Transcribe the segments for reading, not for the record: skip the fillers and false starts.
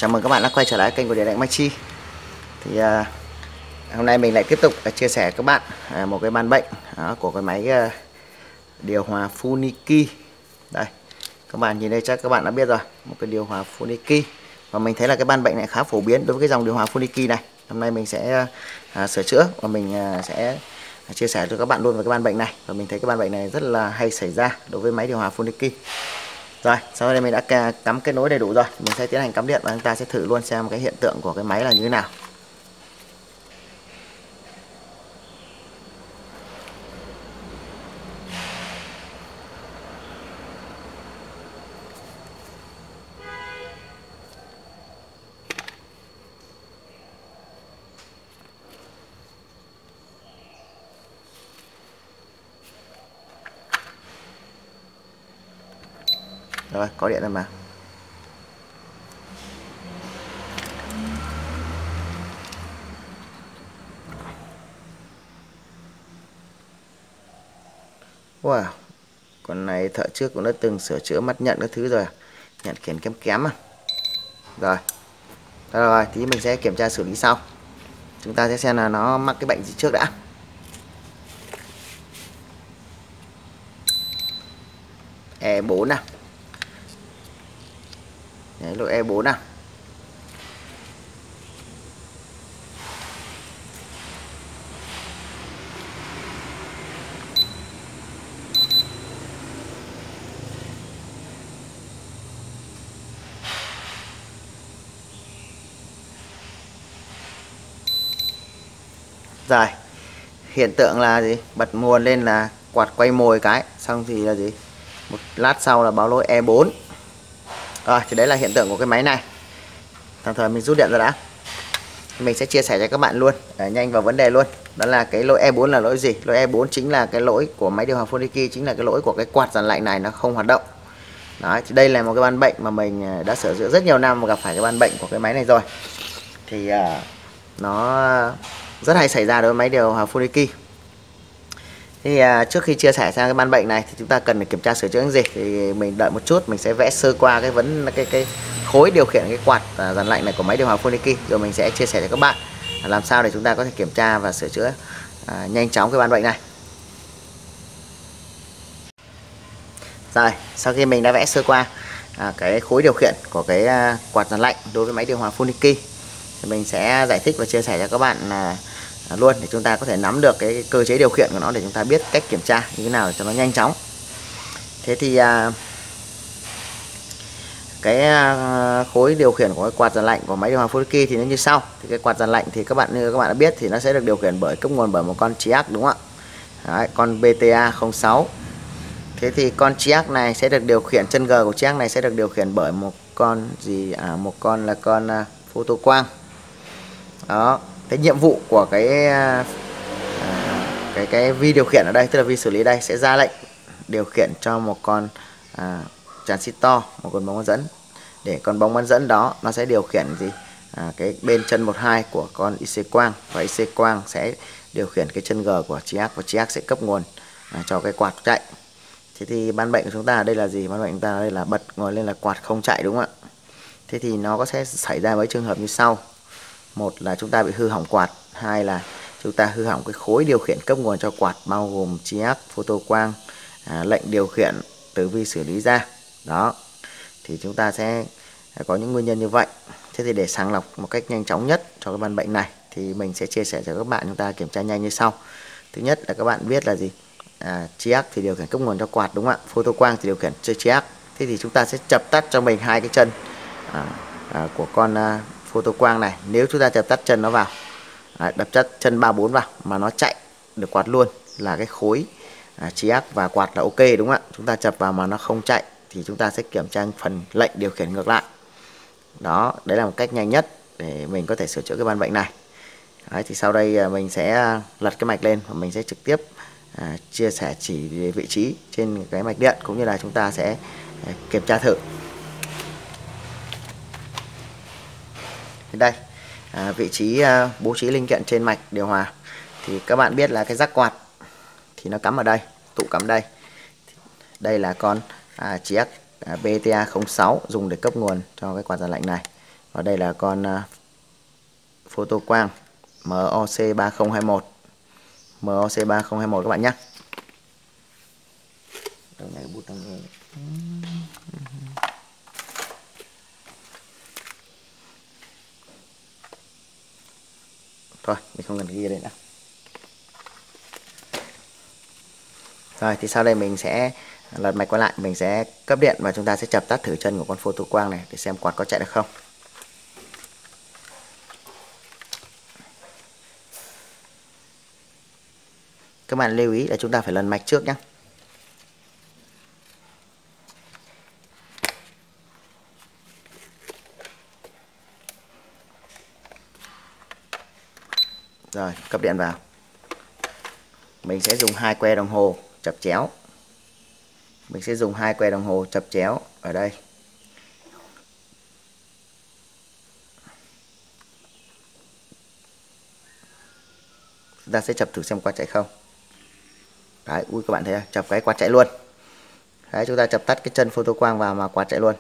Chào mừng các bạn đã quay trở lại kênh của Điện Lạnh Machi. Thì hôm nay mình lại tiếp tục chia sẻ với các bạn một cái ban bệnh của cái máy điều hòa Funiki. Đây, các bạn nhìn đây chắc các bạn đã biết rồi, một cái điều hòa Funiki. Và mình thấy là cái ban bệnh này khá phổ biến đối với cái dòng điều hòa Funiki này. Hôm nay mình sẽ sửa chữa và mình sẽ chia sẻ cho các bạn luôn về cái ban bệnh này. Và mình thấy cái ban bệnh này rất là hay xảy ra đối với máy điều hòa Funiki. Rồi, sau đây mình đã cắm kết nối đầy đủ rồi, mình sẽ tiến hành cắm điện và chúng ta sẽ thử luôn xem cái hiện tượng của cái máy là như thế nào. Rồi, có điện rồi mà. Wow, con này thợ trước cũng đã từng sửa chữa mắt nhận các thứ rồi, nhận khiển kém kém à. Rồi, tí mình sẽ kiểm tra xử lý sau. Chúng ta sẽ xem là nó mắc cái bệnh gì trước đã. E4 nào. Đấy, lỗi E4 nào. Rồi, hiện tượng là gì? Bật nguồn lên là quạt quay mồi cái, xong thì là gì? Một lát sau là báo lỗi E4. Rồi, thì đấy là hiện tượng của cái máy này. Tạm thời mình rút điện ra đã. Mình sẽ chia sẻ cho các bạn luôn, nhanh vào vấn đề luôn. Đó là cái lỗi E4 là lỗi gì? Lỗi E4 chính là cái lỗi của máy điều hòa Funiki, chính là cái lỗi của cái quạt dàn lạnh này nó không hoạt động. Đấy, thì đây là một cái ban bệnh mà mình đã sửa chữa rất nhiều năm và gặp phải cái ban bệnh của cái máy này rồi. Thì nó rất hay xảy ra đối với máy điều hòa Funiki. Thì trước khi chia sẻ sang cái ban bệnh này thì chúng ta cần phải kiểm tra sửa chữa những gì. Thì mình đợi một chút, mình sẽ vẽ sơ qua cái khối điều khiển cái quạt dàn lạnh này của máy điều hòa Funiki, rồi mình sẽ chia sẻ cho các bạn làm sao để chúng ta có thể kiểm tra và sửa chữa nhanh chóng cái ban bệnh này. Rồi, sau khi mình đã vẽ sơ qua cái khối điều khiển của cái quạt dàn lạnh đối với máy điều hòa Funiki, thì mình sẽ giải thích và chia sẻ cho các bạn luôn để chúng ta có thể nắm được cái cơ chế điều khiển của nó, để chúng ta biết cách kiểm tra như thế nào để cho nó nhanh chóng. Thế thì cái khối điều khiển của cái quạt dàn lạnh của máy điều hòa Funiki thì nó như sau. Thì cái quạt dàn lạnh thì như các bạn đã biết thì nó sẽ được điều khiển cấp nguồn bởi một con chiác, đúng không ạ? Đấy, con BTA06. Thế thì con chiác này sẽ được điều khiển, chân G của chiác này sẽ được điều khiển bởi một con gì? Một con là con photo quang. Đó, cái nhiệm vụ của cái vi điều khiển ở đây, tức là vi xử lý đây, sẽ ra lệnh điều khiển cho một con transistor, một con bóng bán dẫn, để con bóng bán dẫn đó nó sẽ điều khiển gì? Cái bên chân 12 của con IC quang, và IC quang sẽ điều khiển cái chân G của chiác, và chiác sẽ cấp nguồn cho cái quạt chạy. Thế thì ban bệnh của chúng ta ở đây là gì? Ban bệnh của chúng ta ở đây là bật nguồn lên là quạt không chạy, đúng không ạ? Thế thì nó sẽ xảy ra với trường hợp như sau. Một là chúng ta bị hư hỏng quạt, hai là chúng ta hư hỏng cái khối điều khiển cấp nguồn cho quạt, bao gồm chiác, photo quang, lệnh điều khiển, từ vi xử lý ra. Đó, thì chúng ta sẽ có những nguyên nhân như vậy. Thế thì để sàng lọc một cách nhanh chóng nhất cho cái ban bệnh này thì mình sẽ chia sẻ cho các bạn, chúng ta kiểm tra nhanh như sau. Thứ nhất là các bạn biết là gì? Chiác thì điều khiển cấp nguồn cho quạt, đúng không ạ? Photo quang thì điều khiển cho chiác. Thế thì chúng ta sẽ chập tắt cho mình hai cái chân của con photo quang này. Nếu chúng ta chập tắt chân nó vào, đập chất chân 3 4 vào mà nó chạy được quạt luôn, là cái khối chiác và quạt là ok, đúng không ạ? Chúng ta chập vào mà nó không chạy thì chúng ta sẽ kiểm tra phần lệnh điều khiển ngược lại. Đó, đấy là một cách nhanh nhất để mình có thể sửa chữa cái ban bệnh này. Đấy, thì sau đây mình sẽ lật cái mạch lên và mình sẽ trực tiếp chia sẻ chỉ về vị trí trên cái mạch điện, cũng như là chúng ta sẽ kiểm tra thử. Đây, vị trí bố trí linh kiện trên mạch điều hòa thì các bạn biết là cái rắc quạt thì nó cắm ở đây, tụ cắm đây. Đây là con chiếc BTA06 dùng để cấp nguồn cho cái quạt dàn lạnh này. Và đây là con photo quang MOC3021. MOC3021 các bạn nhé. Thôi mình không cần ghi đây nữa. Rồi thì sau đây mình sẽ lật mạch qua lại, mình sẽ cấp điện và chúng ta sẽ chập tắt thử chân của con photo quang này để xem quạt có chạy được không. Các bạn lưu ý là chúng ta phải lần mạch trước nhé. Rồi, cấp điện vào. Mình sẽ dùng 2 que đồng hồ chập chéo. Mình sẽ dùng 2 que đồng hồ chập chéo ở đây. Chúng ta sẽ chập thử xem quạt chạy không. Đấy, ui các bạn thấy không? Chập cái quạt chạy luôn. Đấy, chúng ta chập tắt cái chân photo quang vào mà quạt chạy luôn.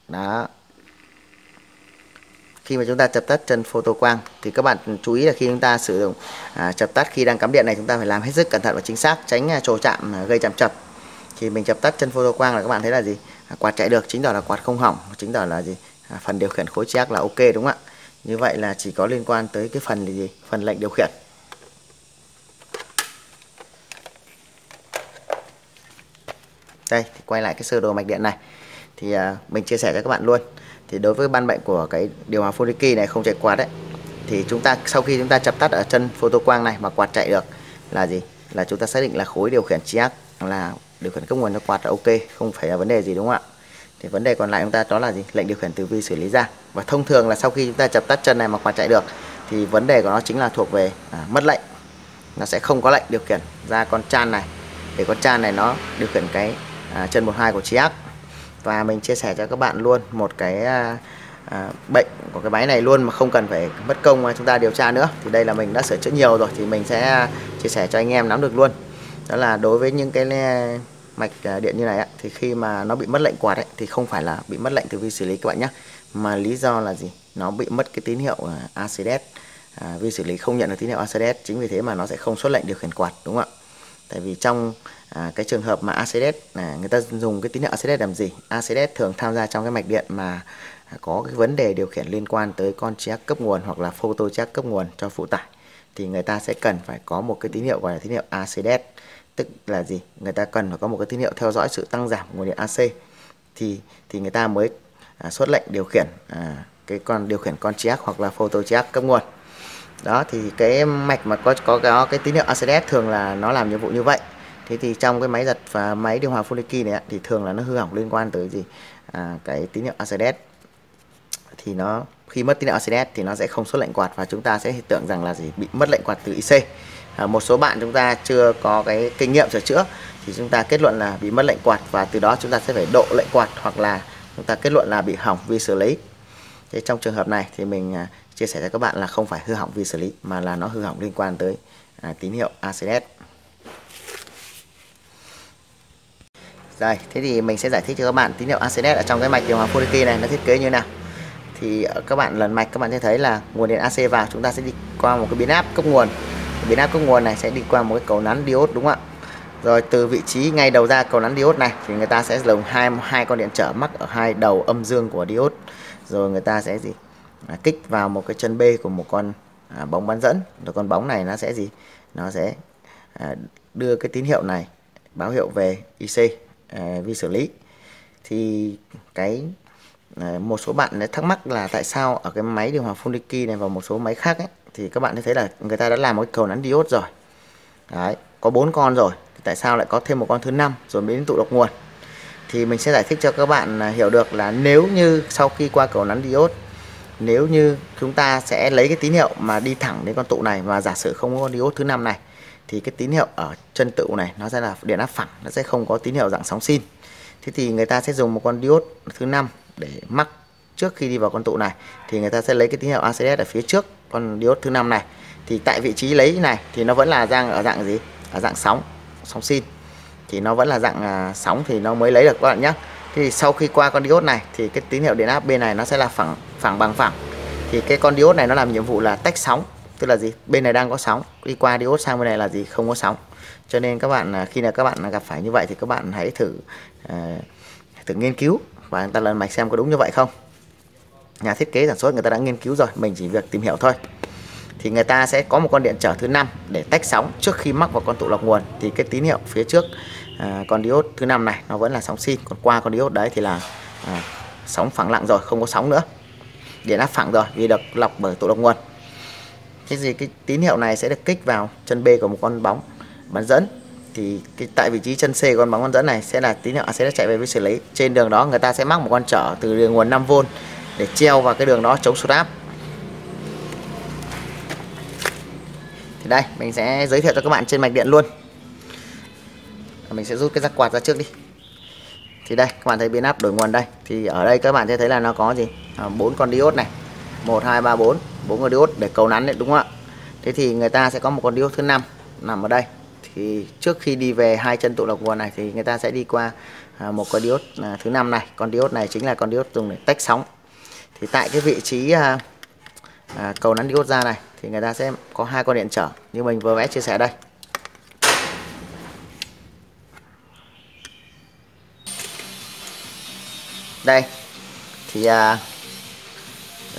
Đó. Khi mà chúng ta chập tắt chân photo quang thì các bạn chú ý là khi chúng ta sử dụng chập tắt khi đang cắm điện này, chúng ta phải làm hết sức cẩn thận và chính xác, tránh trồ chạm gây chạm chập. Thì mình chập tắt chân photo quang là các bạn thấy là gì? Quạt chạy được, chính tỏ là quạt không hỏng, chính tỏ là gì? Phần điều khiển khối chiác là ok, đúng không ạ? Như vậy là chỉ có liên quan tới cái phần gì? Phần lệnh điều khiển. Đây, thì quay lại cái sơ đồ mạch điện này thì mình chia sẻ cho các bạn luôn. Thì đối với ban mệnh của cái điều hòa Full này không chạy quạt đấy, thì chúng ta sau khi chúng ta chập tắt ở chân photo quang này mà quạt chạy được là gì? Là chúng ta xác định là khối điều khiển chiác là điều khiển cấp nguồn cho quạt là ok, không phải là vấn đề gì, đúng không ạ? Thì vấn đề còn lại chúng ta đó là gì? Lệnh điều khiển từ vi xử lý ra. Và thông thường là sau khi chúng ta chập tắt chân này mà quạt chạy được thì vấn đề của nó chính là thuộc về mất lệnh. Nó sẽ không có lệnh điều khiển ra con chan này, để con chan này nó điều khiển cái chân 12 của chiác. Và mình chia sẻ cho các bạn luôn một cái bệnh của cái máy này luôn mà không cần phải mất công mà chúng ta điều tra nữa. Thì đây là mình đã sửa chữa nhiều rồi thì mình sẽ chia sẻ cho anh em nắm được luôn. Đó là đối với những cái mạch điện như này á, thì khi mà nó bị mất lệnh quạt ấy, thì không phải là bị mất lệnh từ vi xử lý các bạn nhé, mà lý do là gì? Nó bị mất cái tín hiệu ACDS. Vi xử lý không nhận được tín hiệu ACDS, chính vì thế mà nó sẽ không xuất lệnh điều khiển quạt, đúng không ạ? Tại vì trong cái trường hợp mà ACDS người ta dùng cái tín hiệu ACDS làm gì? ACDS thường tham gia trong cái mạch điện mà có cái vấn đề điều khiển liên quan tới con jack cấp nguồn hoặc là photo jack cấp nguồn cho phụ tải, thì người ta sẽ cần phải có một cái tín hiệu gọi là tín hiệu ACDS. Tức là gì? Người ta cần phải có một cái tín hiệu theo dõi sự tăng giảm của nguồn điện AC thì người ta mới xuất lệnh điều khiển cái con điều khiển con jack hoặc là photo jack cấp nguồn. Đó, thì cái mạch mà có cái tín hiệu ACDS thường là nó làm nhiệm vụ như vậy. Thế thì trong cái máy giật và máy điều hòa Full này thì thường là nó hư hỏng liên quan tới gì? Cái tín hiệu ACDS. Thì nó khi mất tín hiệu ACDS thì nó sẽ không xuất lệnh quạt và chúng ta sẽ hiện tượng rằng là gì? Bị mất lệnh quạt từ IC. Một số bạn chúng ta chưa có cái kinh nghiệm sửa chữa thì chúng ta kết luận là bị mất lệnh quạt và từ đó chúng ta sẽ phải độ lệnh quạt hoặc là chúng ta kết luận là bị hỏng vi xử lý. Thế trong trường hợp này thì mình chia sẻ cho các bạn là không phải hư hỏng vi xử lý mà là nó hư hỏng liên quan tới tín hiệu ACDS. Rồi, thế thì mình sẽ giải thích cho các bạn tín hiệu ACDS ở trong cái mạch điều hòa Full này nó thiết kế như nào. Thì các bạn lần mạch các bạn sẽ thấy là nguồn điện AC vào, chúng ta sẽ đi qua một cái biến áp cấp nguồn. Biến áp cấp nguồn này sẽ đi qua một cái cầu nắn diode, đúng không ạ? Rồi từ vị trí ngay đầu ra cầu nắn diode này thì người ta sẽ dùng hai con điện trở mắc ở hai đầu âm dương của diode. Rồi người ta sẽ gì? Kích vào một cái chân B của một con bóng bán dẫn. Rồi con bóng này nó sẽ gì? Nó sẽ đưa cái tín hiệu này báo hiệu về IC vi xử lý. Thì cái một số bạn thắc mắc là tại sao ở cái máy điều hòa Full này và một số máy khác ấy, thì các bạn thấy là người ta đã làm một cái cầu nắn diode rồi. Đấy, có 4 con rồi, thì tại sao lại có thêm một con thứ 5 rồi mới đến tụ độc nguồn? Thì mình sẽ giải thích cho các bạn hiểu được là nếu như sau khi qua cầu nắn diode, nếu như chúng ta sẽ lấy cái tín hiệu mà đi thẳng đến con tụ này và giả sử không có con diode thứ 5 này thì cái tín hiệu ở chân tụ này nó sẽ là điện áp phẳng, nó sẽ không có tín hiệu dạng sóng sin. Thế thì người ta sẽ dùng một con diode thứ 5 để mắc trước khi đi vào con tụ này, thì người ta sẽ lấy cái tín hiệu ACDS ở phía trước con diode thứ 5 này. Thì tại vị trí lấy này thì nó vẫn là ở dạng gì? Ở dạng sóng sin. Thì nó vẫn là dạng sóng thì nó mới lấy được các bạn nhé. Thì sau khi qua con diode này thì cái tín hiệu điện áp bên này nó sẽ là phẳng bằng phẳng. Thì cái con diode này nó làm nhiệm vụ là tách sóng, tức là gì? Bên này đang có sóng, đi qua diode sang bên này là gì? Không có sóng. Cho nên các bạn khi nào các bạn gặp phải như vậy thì các bạn hãy thử nghiên cứu và người ta lần mạch xem có đúng như vậy không. Nhà thiết kế sản xuất người ta đã nghiên cứu rồi, mình chỉ việc tìm hiểu thôi. Thì người ta sẽ có một con điện trở thứ 5 để tách sóng trước khi mắc vào con tụ lọc nguồn. Thì cái tín hiệu phía trước con diode thứ 5 này nó vẫn là sóng sin, còn qua con diode đấy thì là sóng phẳng lặng rồi, không có sóng nữa, điện áp phẳng rồi vì được lọc bởi tụ lọc nguồn. Thế thì cái tín hiệu này sẽ được kích vào chân B của một con bóng bán dẫn. Thì tại vị trí chân C của con bóng bán dẫn này sẽ là tín hiệu sẽ chạy về với xử lý. Trên đường đó người ta sẽ mắc một con trở từ đường nguồn 5V để treo vào cái đường đó chống sụt áp. Thì đây mình sẽ giới thiệu cho các bạn trên mạch điện luôn. Mình sẽ rút cái rắc quạt ra trước đi. Thì đây các bạn thấy biến áp đổi nguồn đây. Thì ở đây các bạn sẽ thấy là nó có gì? 4 con diode này. 1 2 3 4, 4 con diode để cầu nắn đấy, đúng không ạ? Thế thì người ta sẽ có một con diode thứ 5 nằm ở đây. Thì trước khi đi về hai chân tụ lọc nguồn này thì người ta sẽ đi qua một con diode thứ 5 này. Con diode này chính là con diode dùng để tách sóng. Thì tại cái vị trí cầu nắn diode ra này thì người ta sẽ có hai con điện trở như mình vừa vẽ chia sẻ đây. Đây thì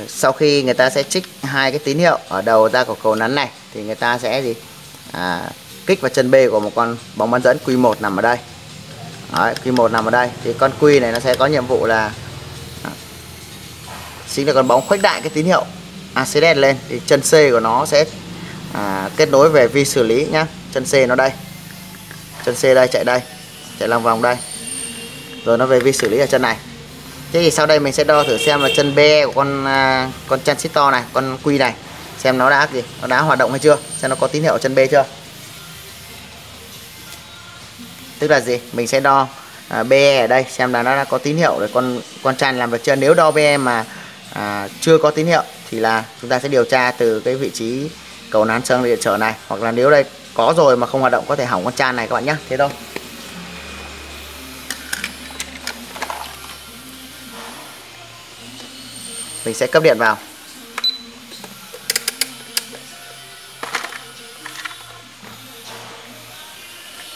sau khi người ta sẽ trích hai cái tín hiệu ở đầu ra của cầu nắn này thì người ta sẽ gì kích vào chân B của một con bóng bán dẫn Q1 nằm ở đây. Đấy, Q1 nằm ở đây thì con Q này nó sẽ có nhiệm vụ là chính là con bóng khuếch đại cái tín hiệu ACDS lên. Thì chân C của nó sẽ kết nối về vi xử lý nhá. Chân C nó đây, chân C đây, chạy lòng vòng đây, rồi nó về vi xử lý ở chân này. Thế thì sau đây mình sẽ đo thử xem là chân BE của con transistor này, con Q này, xem nó đã hoạt động hay chưa, xem nó có tín hiệu ở chân B chưa. Tức là gì? Mình sẽ đo BE ở đây xem là nó đã có tín hiệu để con tràn làm việc chưa. Nếu đo BE mà chưa có tín hiệu thì là chúng ta sẽ điều tra từ cái vị trí cầu nán sang điện trở này, hoặc là nếu đây có rồi mà không hoạt động có thể hỏng con tràn này các bạn nhé. Thế thôi. Mình sẽ cấp điện vào.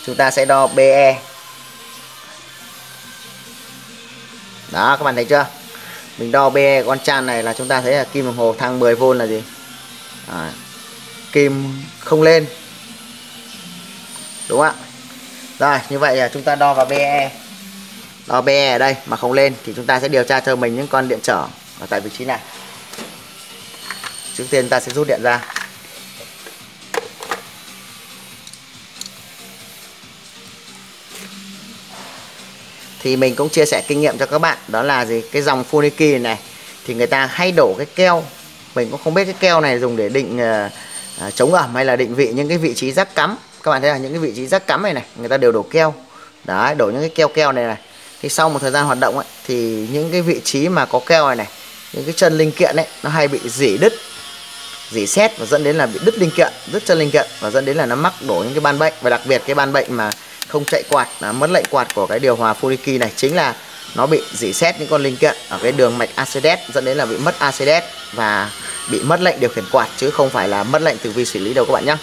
Chúng ta sẽ đo BE. Đó các bạn thấy chưa? Mình đo BE con tràn này là chúng ta thấy là kim đồng hồ thang 10V là gì? Kim không lên. Đúng không ạ? Rồi như vậy là chúng ta đo vào BE. Đo BE ở đây mà không lên thì chúng ta sẽ điều tra cho mình những con điện trở ở tại vị trí này. Trước tiên ta sẽ rút điện ra. Thì mình cũng chia sẻ kinh nghiệm cho các bạn, đó là gì? Cái dòng Funiki này thì người ta hay đổ cái keo. Mình cũng không biết cái keo này dùng để định chống ẩm hay là định vị những cái vị trí rắc cắm. Các bạn thấy là những cái vị trí rắc cắm này người ta đều đổ keo. Đấy, đổ những cái keo này. Thì sau một thời gian hoạt động ấy, thì những cái vị trí mà có keo này, những cái chân linh kiện ấy nó hay bị rỉ đứt, rỉ sét và dẫn đến là bị đứt linh kiện, đứt chân linh kiện và dẫn đến là nó mắc đổ những cái ban bệnh. Và đặc biệt cái ban bệnh mà không chạy quạt, mất lệnh quạt của cái điều hòa Funiki này chính là nó bị rỉ sét những con linh kiện ở cái đường mạch ACDS, dẫn đến là bị mất ACDS và bị mất lệnh điều khiển quạt, chứ không phải là mất lệnh từ vi xử lý đâu các bạn nhé.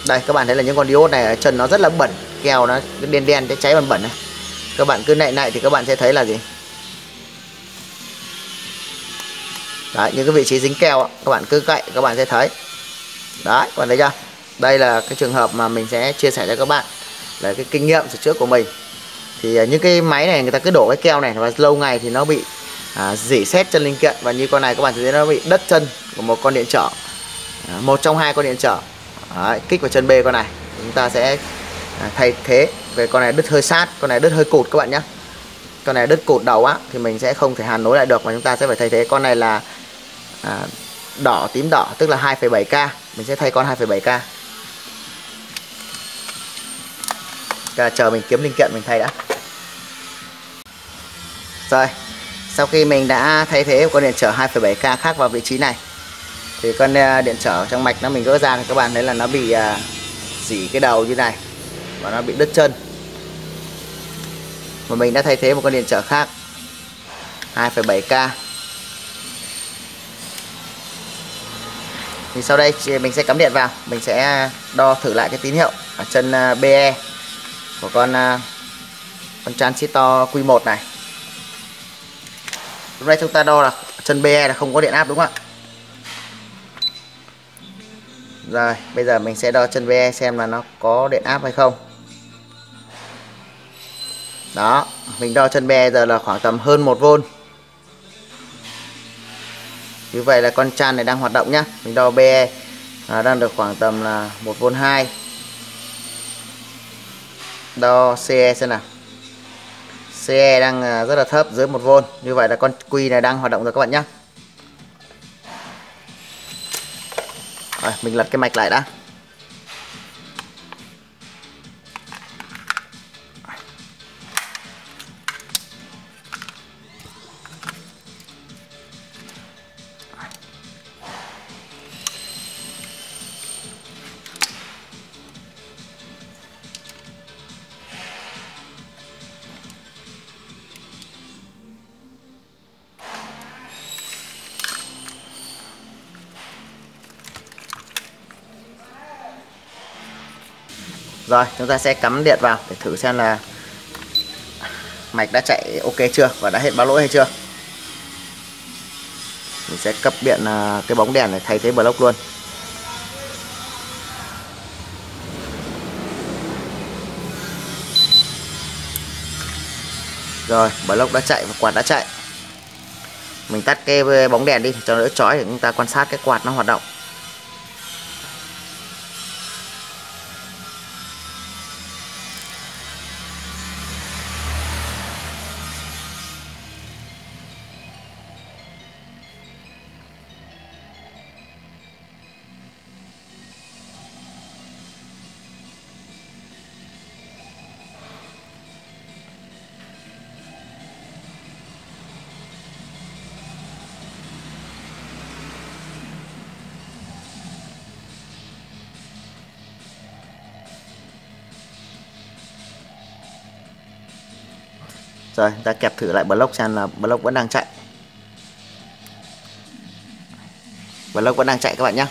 Đây các bạn thấy là những con diode này ở chân nó rất là bẩn, keo nó đen đen cái cháy bẩn bẩn này. Các bạn cứ nạy thì các bạn sẽ thấy là gì? Đấy, những cái vị trí dính keo các bạn cứ cậy các bạn sẽ thấy. Đấy, các bạn thấy chưa? Đây là cái trường hợp mà mình sẽ chia sẻ cho các bạn là cái kinh nghiệm từ trước của mình. Thì những cái máy này người ta cứ đổ cái keo này và lâu ngày thì nó bị rỉ sét chân linh kiện, và như con này các bạn thấy nó bị đất chân của một con điện trở, một trong hai con điện trở. Đấy, kích vào chân B con này chúng ta sẽ thay thế. Về con này đứt hơi sát, con này đứt hơi cụt các bạn nhé. Con này đứt cụt đầu á thì mình sẽ không thể hàn nối lại được, mà chúng ta sẽ phải thay thế. Con này là đỏ tím đỏ tức là 2,7K, mình sẽ thay con 2,7K. Chờ mình kiếm linh kiện mình thay đã. Rồi, sau khi mình đã thay thế con điện trở 2,7K khác vào vị trí này thì con điện trở trong mạch mình gỡ ra thì các bạn thấy là nó bị rỉ cái đầu như này và nó bị đứt chân. Và mình đã thay thế một con điện trở khác 2,7K. Thì sau đây mình sẽ cắm điện vào, mình sẽ đo thử lại cái tín hiệu ở chân BE của con transistor Q1 này. Lúc nãy chúng ta đo là chân BE là không có điện áp đúng không ạ? Rồi, bây giờ mình sẽ đo chân BE xem là nó có điện áp hay không. Đó, mình đo chân BE giờ là khoảng tầm hơn 1V. Như vậy là con trans này đang hoạt động nhá. Mình đo BE đang được khoảng tầm là 1V2. Đo CE xem nào. CE đang rất là thấp, dưới 1V. Như vậy là con Q này đang hoạt động rồi các bạn nhé. Rồi, mình lật cái mạch lại đã. Rồi, chúng ta sẽ cắm điện vào để thử xem là mạch đã chạy ok chưa và đã hết báo lỗi hay chưa. Mình sẽ cấp điện cái bóng đèn này thay thế block luôn. Rồi, block đã chạy và quạt đã chạy. Mình tắt cái bóng đèn đi cho đỡ chói để chúng ta quan sát cái quạt nó hoạt động. Rồi, ta kẹp thử lại block xem là block vẫn đang chạy. Block vẫn đang chạy các bạn nhé.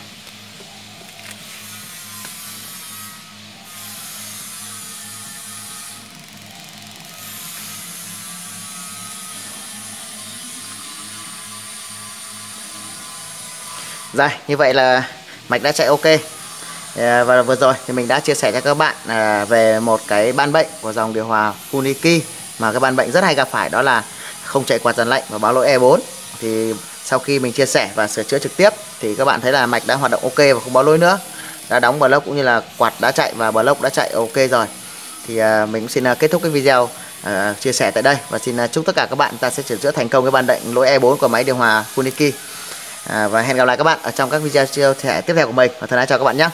Rồi, như vậy là mạch đã chạy ok. Và vừa rồi thì mình đã chia sẻ cho các bạn về một cái ban bệnh của dòng điều hòa Funiki mà cái ban bệnh rất hay gặp phải, đó là không chạy quạt dàn lạnh và báo lỗi E4. Thì sau khi mình chia sẻ và sửa chữa trực tiếp thì các bạn thấy là mạch đã hoạt động ok và không báo lỗi nữa, đã đóng block cũng như là quạt đã chạy và block đã chạy ok rồi. Thì mình cũng xin kết thúc cái video chia sẻ tại đây và xin chúc tất cả các bạn ta sẽ sửa chữa thành công cái ban bệnh lỗi E4 của máy điều hòa Funiki. Và hẹn gặp lại các bạn ở trong các video tiếp theo của mình, và thân ái chào các bạn nhé.